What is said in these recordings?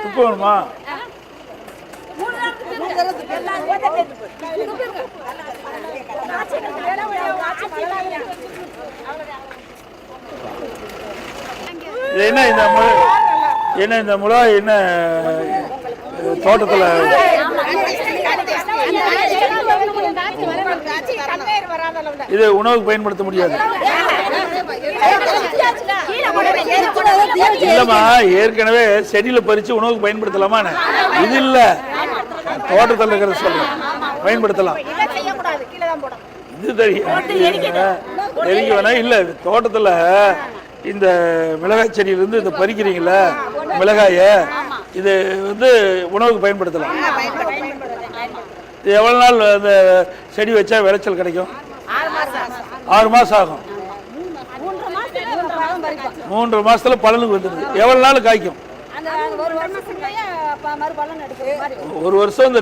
துப்பு வேணுமா? என்ன இந்த மிளகா என்ன தோட்டத்தில் இது உணவுக்கு பயன்படுத்த முடியாது. இல்லம்மா, ஏற்கனவே செடியில பறிச்சு உணவுக்கு பயன்படுத்தலாமா? இது இல்ல, தோட்டத்தில் இருக்கிறத சொல்றேன், பயன்படுத்தலாம். இது தெரியும் வேணா இல்ல. தோட்டத்தில் இந்த மிளகாய் செடியிலிருந்து இதை பறிக்கிறீங்களா மிளகாய, இது உணவுக்கு பயன்படுத்தலாம். எவ்வளவு நாள் அந்த செடி வச்சா விளைச்சல் கிடைக்கும்? 6 மாசம் ஆகும். 3 மாசத்துல பலனுக்கு வந்துடுது. எவ்வளவு நாள் காய்க்கும்? 1 வருஷம் இந்த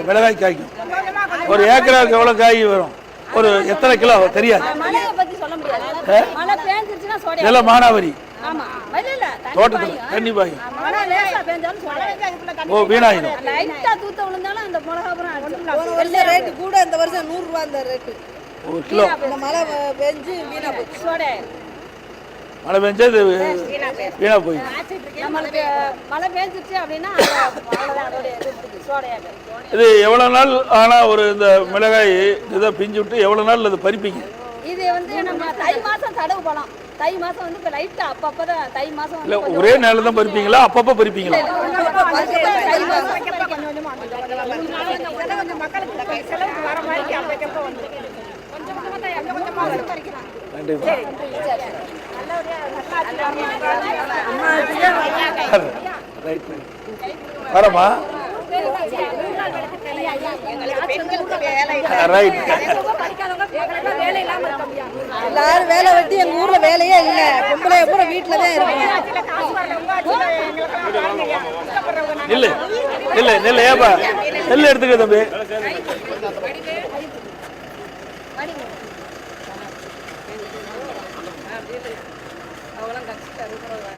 மிளகாய் காய்க்கும். ஒரு ஏக்கராவுக்கு எவ்வளவு காய் வரும்? ஒரு எத்தனை கிலோ தெரியாது. இதெல்லாம் மானாவரி தோட்டத்தில் தண்ணி பாயும். ஓ, வீணாயிடும். ஒரு கிலோ மழை பெஞ்சா இது வீணா போய். இது எவ்வளவு நாள் ஆனா ஒரு இந்த மிளகாய் இதை பிஞ்சு விட்டு எவ்வளவு நாள் அது பறிப்பீங்க? இது நம்ம தை மாசம் தடவு போலாம். தை மாசம் லைட்டா அப்பப்பதான் தை மாசம் இல்ல ஒரே நேரம் தான் பறிப்பீங்களா? அப்பப்ப பறிப்பீங்களா? வரமா எல்லாரும் வேலை வெட்டி எங்க ஊர்ல வேலையே இல்ல. பொம்பளை பூரா வீட்டுலதான் இருக்கு. இல்ல இல்ல இல்ல ஏப்பா நெல் எடுத்துக்க தம்பி.